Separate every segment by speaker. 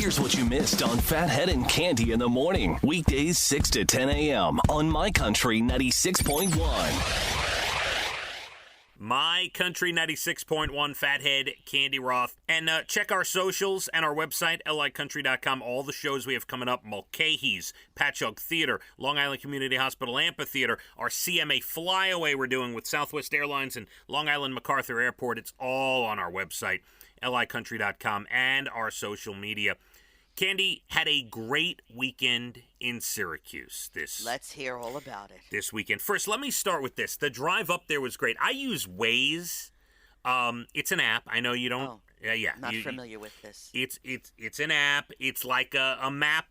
Speaker 1: Here's what you missed on Phathead and Cande in the morning. Weekdays 6 to 10 a.m. on My Country 96.1.
Speaker 2: My Country 96.1, Phathead, Cande Roth. And check our socials and our website, licountry.com. All the shows we have coming up, Mulcahy's, Patchogue Theater, Long Island Community Hospital Amphitheater, our CMA flyaway we're doing with Southwest Airlines and Long Island MacArthur Airport. It's all on our website, licountry.com, and our social media. Cande had a great weekend in Syracuse
Speaker 3: Let's hear all about it.
Speaker 2: this weekend. First, let me start with this. The drive up there was great. I use Waze. It's an app. I know you don't.
Speaker 3: Not familiar with this.
Speaker 2: It's an app. It's like a map,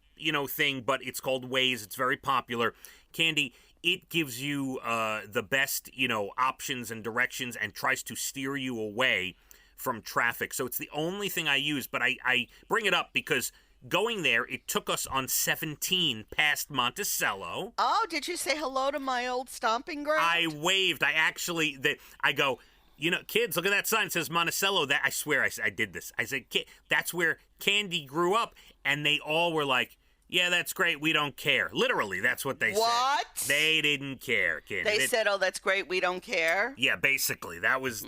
Speaker 2: thing, but it's called Waze. It's very popular. Cande, it gives you the best, options and directions and tries to steer you away from traffic. So it's the only thing I use, but I bring it up because going there, it took us on 17 past Monticello.
Speaker 3: Oh, did you say hello to my old stomping ground?
Speaker 2: I waved. I go, kids, look at that sign. It says Monticello. That I swear I did this. I said, that's where Cande grew up. And they all were like, yeah, that's great. We don't care. Literally, that's what they said.
Speaker 3: What?
Speaker 2: They didn't care, Cande.
Speaker 3: They said, oh, that's great. We don't care?
Speaker 2: Yeah, basically. That was.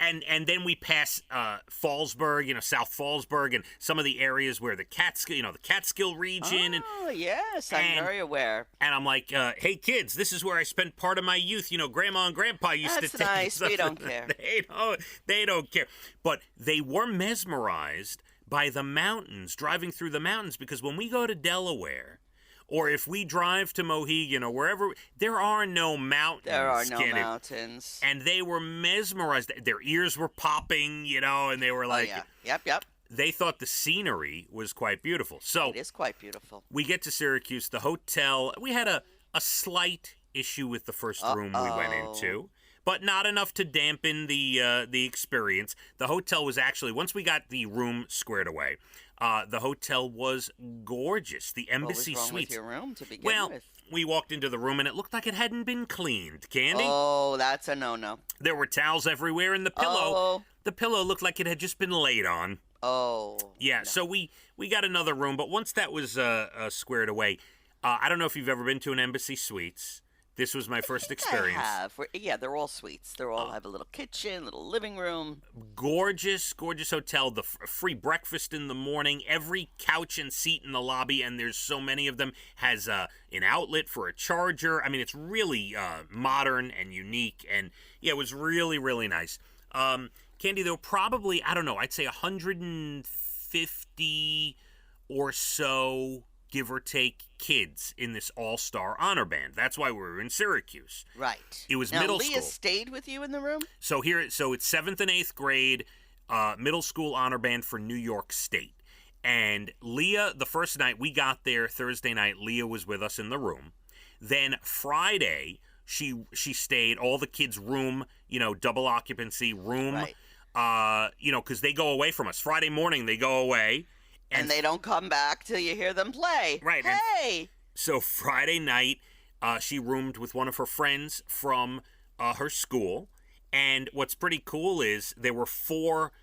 Speaker 2: And then we pass Fallsburg, South Fallsburg, and some of the areas where the Catskill region.
Speaker 3: Oh, yes, I'm very aware.
Speaker 2: And I'm like, hey, kids, this is where I spent part of my youth. Grandma and Grandpa used to take.
Speaker 3: That's nice. We don't care.
Speaker 2: They don't care. But they were mesmerized by the mountains, driving through the mountains, because when we go to Delaware, or if we drive to Mohegan or wherever, there are no mountains.
Speaker 3: There are no mountains.
Speaker 2: And they were mesmerized. Their ears were popping, and they were like...
Speaker 3: Oh, yeah. Yep.
Speaker 2: They thought the scenery was quite beautiful. So
Speaker 3: it is quite beautiful.
Speaker 2: We get to Syracuse, the hotel. We had a slight issue with the first room we went into, but not enough to dampen the experience. The hotel was actually, once we got the room squared away, the hotel was gorgeous. The Embassy
Speaker 3: What was wrong
Speaker 2: Suites.
Speaker 3: with your room to begin with?
Speaker 2: We walked into the room and it looked like it hadn't been cleaned. Cande?
Speaker 3: Oh, that's a no-no.
Speaker 2: There were towels everywhere, and the pillow looked like it had just been laid on.
Speaker 3: Oh.
Speaker 2: Yeah,
Speaker 3: no.
Speaker 2: so we got another room, but once that was squared away, I don't know if you've ever been to an Embassy Suites. This was my first experience.
Speaker 3: I have. They're all suites. They all have a little kitchen, little living room.
Speaker 2: Gorgeous, gorgeous hotel. The free breakfast in the morning. Every couch and seat in the lobby, and there's so many of them, has an outlet for a charger. I mean, it's really modern and unique, and yeah, it was really, really nice. Cande, there were probably, I don't know, I'd say 150 or so, give or take, kids in this all-star honor band. That's why we were in Syracuse.
Speaker 3: Right.
Speaker 2: It was
Speaker 3: now,
Speaker 2: middle
Speaker 3: Leah
Speaker 2: school.
Speaker 3: stayed with you in the room?
Speaker 2: So it's 7th and 8th grade, middle school honor band for New York State. And Leah, the first night we got there, Thursday night, Leah was with us in the room. Then Friday, she stayed, all the kids' room, double occupancy room,
Speaker 3: Right.
Speaker 2: Because they go away from us. Friday morning, they go away.
Speaker 3: And they don't come back till you hear them play.
Speaker 2: Right.
Speaker 3: Hey!
Speaker 2: So Friday night, she roomed with one of her friends from her school. And what's pretty cool is there were 4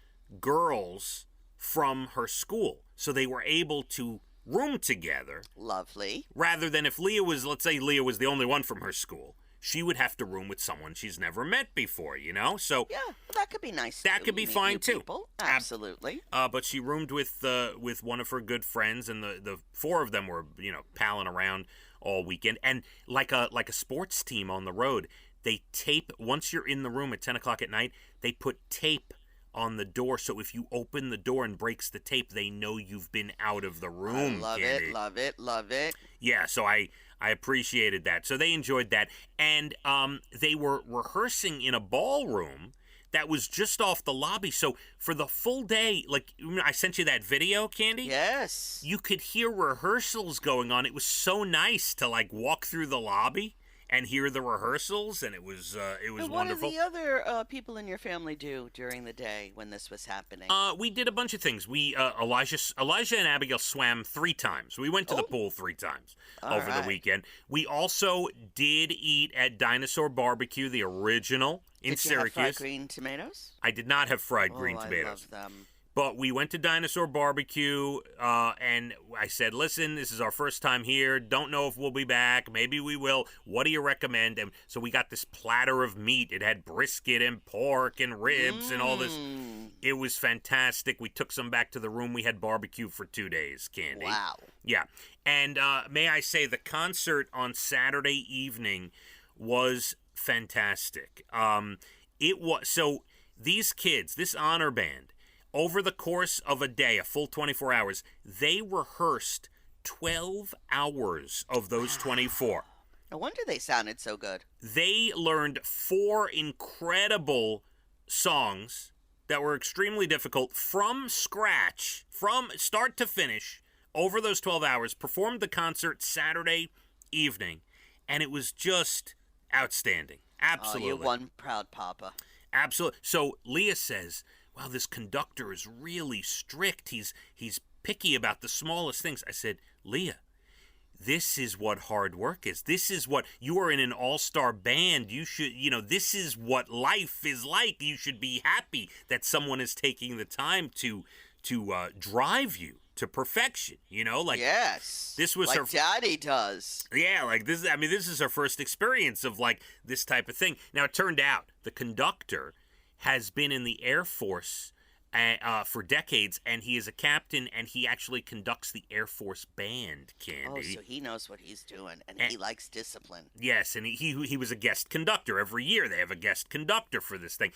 Speaker 2: girls from her school. So they were able to room together.
Speaker 3: Lovely.
Speaker 2: Rather than if let's say Leah was the only one from her school, she would have to room with someone she's never met before, So
Speaker 3: yeah, well, that could be nice.
Speaker 2: That could be fine too.
Speaker 3: People. Absolutely.
Speaker 2: But she roomed with one of her good friends, and the 4 of them were palling around all weekend. And like a sports team on the road, they tape once you're in the room at 10 o'clock at night. They put tape on the door, so if you open the door and breaks the tape, they know you've been out of the room.
Speaker 3: I love it.
Speaker 2: Yeah, so I appreciated that. So they enjoyed that. And they were rehearsing in a ballroom that was just off the lobby. So for the full day, I sent you that video, Cande?
Speaker 3: Yes.
Speaker 2: You could hear rehearsals going on. It was so nice to walk through the lobby and hear the rehearsals, and it was wonderful.
Speaker 3: What did the other people in your family do during the day when this was happening?
Speaker 2: We did a bunch of things. We Elijah and Abigail swam 3 times. We went to the pool 3 times over the weekend. We also did eat at Dinosaur Barbecue, the original in Syracuse.
Speaker 3: Did you have fried green tomatoes?
Speaker 2: I did not have fried green tomatoes.
Speaker 3: I love them.
Speaker 2: But we went to Dinosaur Barbecue, and I said, listen, this is our first time here. Don't know if we'll be back. Maybe we will. What do you recommend? And so we got this platter of meat. It had brisket and pork and ribs and all this. It was fantastic. We took some back to the room. We had barbecue for 2 days, Cande.
Speaker 3: Wow.
Speaker 2: Yeah. And may I say, the concert on Saturday evening was fantastic. It was so these kids, this honor band, over the course of a day, a full 24 hours, they rehearsed 12 hours of those 24.
Speaker 3: No wonder they sounded so good.
Speaker 2: They learned 4 incredible songs that were extremely difficult from scratch, from start to finish, over those 12 hours, performed the concert Saturday evening, and it was just outstanding. Absolutely.
Speaker 3: Oh, you one proud papa.
Speaker 2: Absolutely. So Leah says, wow, this conductor is really strict. He's picky about the smallest things. I said, Leah, this is what hard work is. This is what, you are in an all-star band. You should, this is what life is like. You should be happy that someone is taking the time to drive you to perfection,
Speaker 3: yes,
Speaker 2: this was
Speaker 3: like
Speaker 2: her
Speaker 3: Daddy does.
Speaker 2: Yeah, like this. I mean, this is her first experience of like this type of thing. Now, it turned out the conductor has been in the Air Force for decades, and he is a captain, and he actually conducts the Air Force band, Cande.
Speaker 3: Oh, so he knows what he's doing, and he likes discipline.
Speaker 2: Yes, and he was a guest conductor. Every year they have a guest conductor for this thing.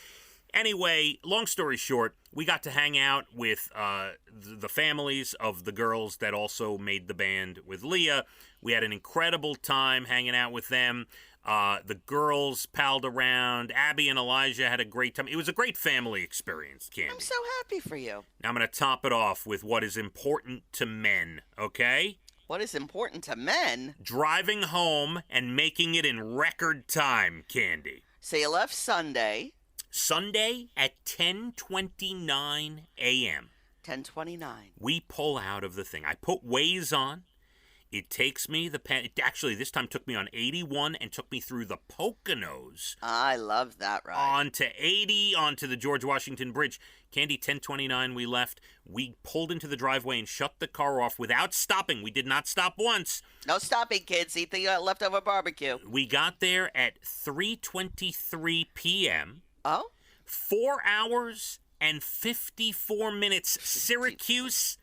Speaker 2: Anyway, long story short, we got to hang out with the families of the girls that also made the band with Leah. We had an incredible time hanging out with them. The girls palled around. Abby and Elijah had a great time. It was a great family experience, Cande.
Speaker 3: I'm so happy for you.
Speaker 2: Now I'm going to top it off with what is important to men, okay?
Speaker 3: What is important to men?
Speaker 2: Driving home and making it in record time, Cande.
Speaker 3: So you left Sunday
Speaker 2: at 10:29 a.m.
Speaker 3: 10:29.
Speaker 2: We pull out of the thing. I put Waze on. It takes me actually this time took me on 81 and took me through the Poconos.
Speaker 3: I love that ride.
Speaker 2: Onto 80, onto the George Washington Bridge. Cande, 10:29 we left. We pulled into the driveway and shut the car off without stopping. We did not stop once.
Speaker 3: No stopping, kids. Eat the leftover barbecue.
Speaker 2: We got there at 3:23 p.m.
Speaker 3: Oh?
Speaker 2: 4 hours and 54 minutes. Syracuse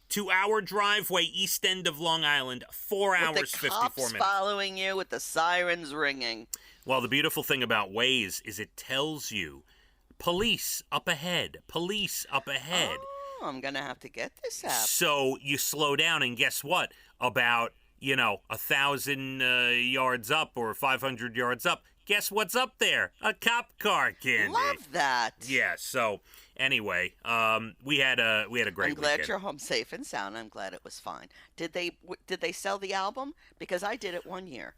Speaker 2: to our driveway, east end of Long Island. 4 hours,
Speaker 3: with the
Speaker 2: 54
Speaker 3: cops
Speaker 2: minutes.
Speaker 3: Following you with the sirens ringing.
Speaker 2: Well, the beautiful thing about Waze is it tells you, police up ahead, police up ahead.
Speaker 3: Oh, I'm going to have to get this app.
Speaker 2: So you slow down, and guess what? About, 1,000 yards up or 500 yards up, guess what's up there? A cop car, Cande.
Speaker 3: Love that.
Speaker 2: Yeah, so anyway, we had a great
Speaker 3: I'm glad
Speaker 2: weekend.
Speaker 3: you're home safe and sound. I'm glad it was fine. Did they sell the album? Because I did it one year,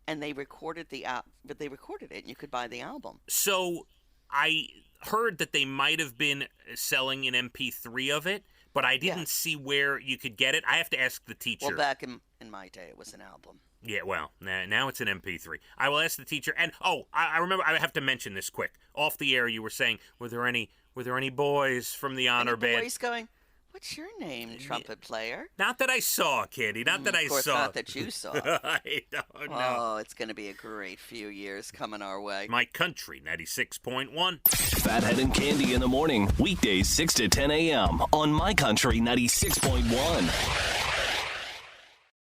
Speaker 3: and they recorded but they recorded it, and you could buy the album.
Speaker 2: So I heard that they might have been selling an MP3 of it, but I didn't see where you could get it. I have to ask the teacher.
Speaker 3: Well, back in my day, it was an album.
Speaker 2: Yeah, well, now it's an MP3. I will ask the teacher. And I remember, I have to mention this quick. Off the air, you were saying, were there any boys from the honor band?
Speaker 3: Boys going, what's your name, trumpet player?
Speaker 2: Not that I saw, Cande. Not that I saw.
Speaker 3: Of course, not that you saw.
Speaker 2: I don't know.
Speaker 3: Oh, it's going to be a great few years coming our way.
Speaker 2: My Country 96.1.
Speaker 1: Phathead and Cande in the morning, weekdays 6 to 10 a.m. on My Country 96.1.